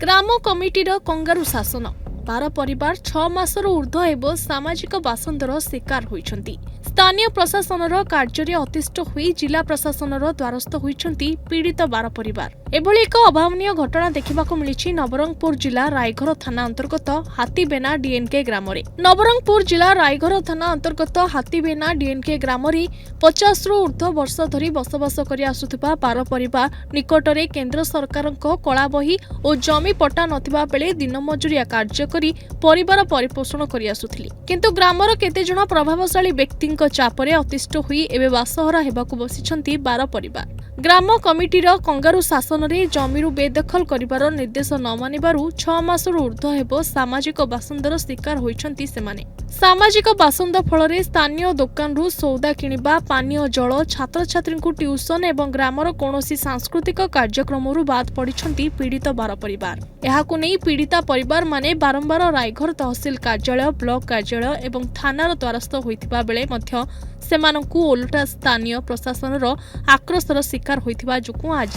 ग्राम कमिटीर kangaroo शासन 12 परिवार 6 मासर ऊर्ध्व एवं सामाजिक बासंदर शिकार होइछंती। स्थानीय प्रशासनर कार्य अतिष्ठ होई जिला प्रशासनर द्वारस्थ होइछंती पीड़ित 12 परिवार। एभली एक अभावनीय घटना देखिबाकु मिलिछि नवरंगपुर जिला रायघर थाना अंतर्गत हाथीबेना डीएनके ग्राम रे। नवरंगपुर जिला रायघर थाना अंतर्गत हाथीबेना डीएनके ग्राम रे 50 रु ऊर्ध्व वर्ष धरी बसवास करि आसुथिबा 12 परिवार निकटरे केंद्र सरकारक कला बही और जमी पट्टा नथिबा बेले दिन मजुरिया कार्य करी परिवार परिपोषण करि आसुथिले। किंतु ग्रामर केते जण प्रभावशाली व्यक्तिंक चापरे अतिष्ठ होई एबे बासहरा हेबाकु बसिछंती 12 परिवार। ग्राम कमिटीर कंगारू शासन रे जमीरु बेदखल करिवार निर्देश न मानिबारु 6 मासर ऊर्ध्व हेबो सामाजिक बासंदर शिकार होइछंती सेमाने। सामाजिक बासंद फल स्थानीय दुकान रु सौदा किनिबा पानीय जल छात्र छात्री को ट्यूशन एवं ग्रामर कौनसी सांस्कृतिक कार्यक्रम बाद पड़िछंती पीड़ित 12 परिवार। एहाकु नै पीड़िता परिवार माने बारंबार रायघर तहसील कार्यालय ब्लॉक कार्यालय एवं थानार द्वारस्थ होइतिबा बेले मध्य सेमानंकु ओलटा स्थानीय प्रशासनर आक्रोशर शिकार होइतिबा जुकु आज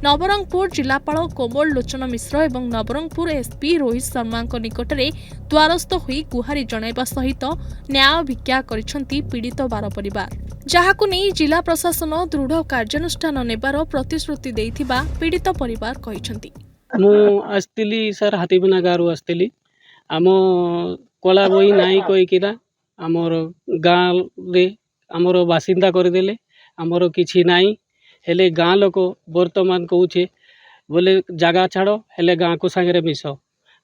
नवरंगपुर जिलापाल कोमल लोचन मिश्र एवं नवरंगपुर एसपी रोहित शर्मा निकटरे द्वारस्थ होई गुहारी जणाइबा सहित न्याय भिक्षा करिसंती पीड़ित 12 परिवार। जहाकु नै जिला प्रशासन दृढ़ कार्यानुष्ठान नेबार प्रतिश्रुति देइथिबा पीड़ित परिवार कहिसंती। मु आस्तिली सर हाथीबेना गारू आस्तिली आम कला बही नाई कहीकिना आमर गाँ रे आमर बासिंदा करदेले आमर किछि नाई हेले गाँ लोक वर्तमान कहूचे बोले जगह छाड़ हेले गाँ को सांगे मिस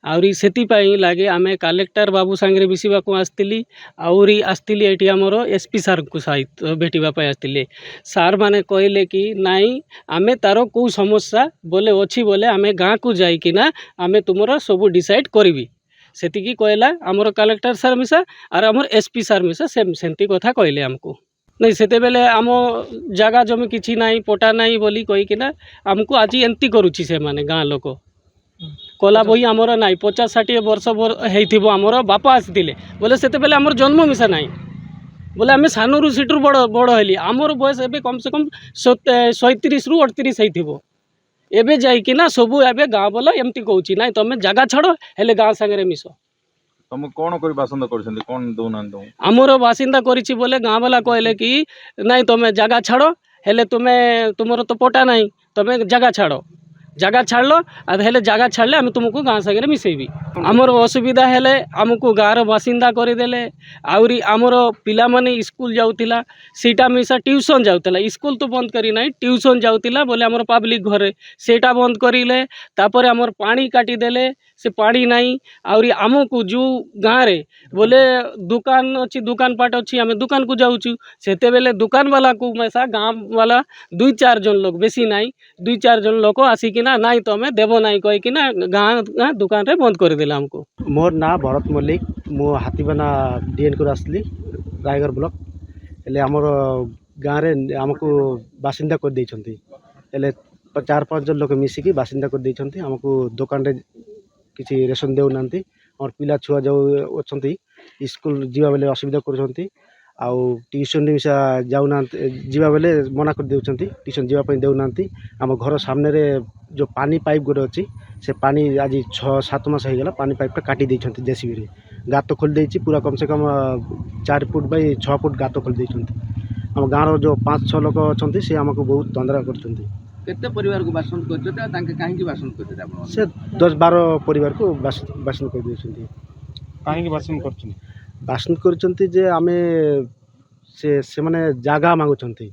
आउरी सेतिपाई लागे आमे कलेक्टर बाबू सांगे मिसवा को आस्तिली आउरी आस्तिली एटी आमर एसपी सार को सहित भेटिबा पई आस्तिले। सार माने कहले कि नाई आमे तारो को समस्या बोले अछि बोले आमे गाँ को जाई किना आमे तुमरा सब डिसाइड करबी सेतिकी कहला आमर कलेक्टर सार मिसा और आमर एसपी सार मिसा सेमती कथा कहले हमको नहीं सेते बेले आम जगह जमी किछि नाई पटा नाई बोली कही किना हमको आज एंती करूछि से माने गाँ लोक कला बही आमर नाई 50-60 वर्ष हेइथिबो आमर बापा आसिथिले बोले सेते बेले आमर जन्म मिसा नाई बोले आमे सानरू सिटरू बड़ बड़ हेली आमर बयस एबे कम से कम 37 रु 38 हेइथिबो एबे जाई किना सबु एबे गाँ बोला एमती कहूछि नाई तमे जगह छाड़ हेले गाँ संगे मिस तुम कौन कर बासिंदा करछन्ती कौन दोना दो आमर बासिंदा करिछि बोले गाँ वाला कहले कि नाई तमे जगह छाड़ हेले तुमर तो पटा नाई तमे जगह छाड़ जगह छाड़लो आर हेले जगह छाड़ले आम तुमको गाँ संगे मिसेबी आमर असुविधा हेले आमको गाँर बासिंदा करदेले आउरी आमर पिला माने स्कूल जाउतिला सीटा मिसा ट्यूशन जाउतिला स्कूल तो बंद करी नाई ट्यूशन जाउतिला बोले आमर पब्लिक घरे सेटा बंद करिले तापरे आमर पानी काटी देले से पानी नाई आउरी आमको जो गाँ रे बोले दुकान अच्छी दुकान पाट अच्छी आम दुकान को जाऊँ सेते बेले दुकान वाला को मैसा गाँ वाला 2-4 जन लोग बेसी नाई 2-4 जन लोग आसिकिना नाई तो हमें देव नाई कहीकिना गाँ दुकान रे बंद करदेला हमको। मोर ना भरत मल्लिक मु हाथीबेना डीएन को आसली रायगढ़ ब्लॉक हेले आमर गाँ रे आमको बासिंदा कर देइछंती हेले 4-5 जन लोग मिसिकी बासिंदा कर देइछंती हमको दुकान रे किसी रेशन देउना और पिला छुआ जो अच्छा स्कूल जीवा बेले असुविधा कर ट्यूशन मिसा जाऊना जीवा बेले मना कर देउछंती ट्यूशन जीवा पई देउना आम घर सामने रे जो पानी पाइप गोटे अच्छी से पानी आज 6-7 मास हो गला पानी पाइपटा काटी देइछंती जेसीबी रे गात खोल देइछि पूरा कम से कम 4 फुट बाई 6 फुट गात खोल देइछंती आम गाँव जो 5-6 लोक अच्छा से आमको बहुत तंद्रा करछंती। केते परिवार को बासन करछते तांके काहे की बासन करते आपण से 10-12 परिवार को बासन कर देछंती काहे की बासन करछन बासन करछंती जे आमे से माने जागा मांगुछंती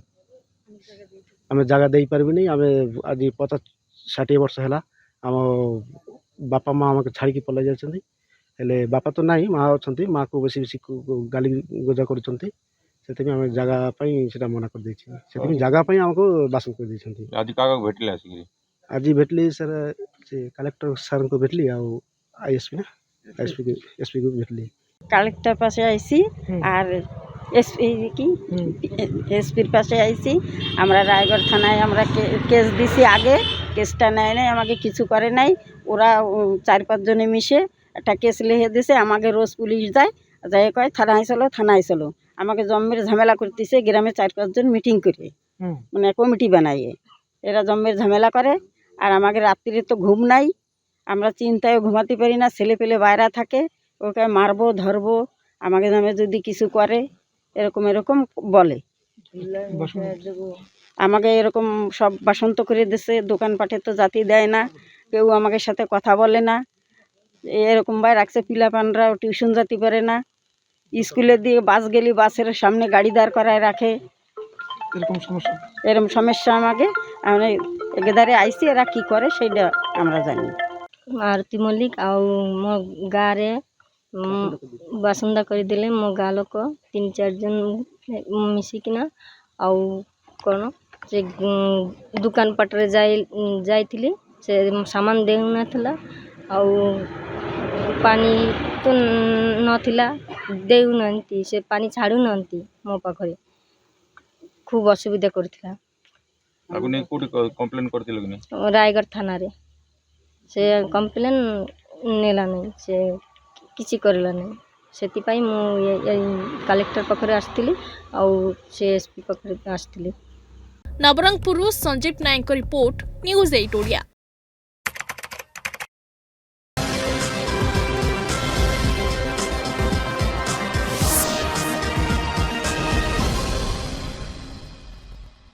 आमे जागा देई परबी नै आमे आज 50-60 वर्ष हैला आम बापा माँ आमके छाड़ी के पलै जाछंती हेले बापा तो नाही माँ अछंती माँ को बेसी बेसी गाली गोजा करछंती सेते आमे जागा पई सेटा मना कर देछि सेते जागा पई हमको बासन कर देछंती। आज काका भेटले आसी आज भेटली सर से कलेक्टर सर को भेटली आ आईएसपी ना एसपी को भेटली कलेक्टर पास आईसी और एसपी की एसपी पास आईसी हमरा रायगढ़ थानाয় আমরা কেস দিছি আগে কেসটা নাই নাই আমাকে কিছু করে নাই ওরা 4-5 জনে মিশে একটা কেস লিখে দিয়েছে আমাকে রোজ পুলিশ যায় যাই কয় থানায় চলো আমাকে জম্মের ঝামেলা করতেছে গ্রামে 4-5 জন মিটিং করে মানে কমিটি বানাইয়ে এরা জম্মের ঝামেলা করে আর আমাকে রাত্রিরে তো ঘুম নাই আমরা চিন্তায় ঘুমাতে পারি না, ছেলে পেলে বাইরে থাকে, ওকে মারবো ধরবো, আমাকে নামে যদি কিছু করে এরকম এরকম বলে। আমাকে এরকম সব বাসন্ত করে দিছে, দোকানপাটে তো জাতি দেয় না, কেউ আমাকে সাথে কথা বলে না, এরকম ভাই রাখছে। পিলাপানরাও টিউশন যেতে পারে না, স্কুলে দিয়ে বাস গেলে বাসের সামনে গাড়ি দাঁড় করায় রাখে, এরকম সমস্যা আমাকে। আমি এগেদারে আইসি, এরা কি করে সেইটা আমরা জানি। ଆରତୀ ମଲ୍ଲିକ ଆଉ ମୋ ଗାଁରେ ବାସନ୍ଦା କରିଦେଲେ ମୋ ଗାଁ ଲୋକ 3-4 ଜଣ ମିଶିକିନା। ଆଉ କ'ଣ ସେ ଦୋକାନ ପାଟରେ ଯାଇଥିଲି, ସେ ସାମାନ ଦେଉନଥିଲା, ଆଉ ପାଣି ତ ନଥିଲା, ଦେଉନାହାନ୍ତି, ସେ ପାଣି ଛାଡ଼ୁନାହାନ୍ତି ମୋ ପାଖରେ, ଖୁବ୍ ଅସୁବିଧା କରିଥିଲା। ତାକୁ ନେଇ କୋଉଠି କମ୍ପ୍ଲେନ୍ କରିଥିଲ କି ନାହିଁ? ରାୟଗଡ଼ ଥାନାରେ ସେ କମ୍ପ୍ଲେନ୍ ନେଲା ନାହିଁ, ସେ କିଛି କରିଲା ନାହିଁ। ସେଥିପାଇଁ ମୁଁ କଲେକ୍ଟର ପାଖରେ ଆସିଥିଲି, ଆଉ ସେ SP ପାଖରେ ଆସିଥିଲି। ନବରଙ୍ଗପୁରରୁ ସଞ୍ଜୀବ ନାୟକଙ୍କ ରିପୋର୍ଟ, ନ୍ୟୁଜ୍ 8 ଓଡ଼ିଆ।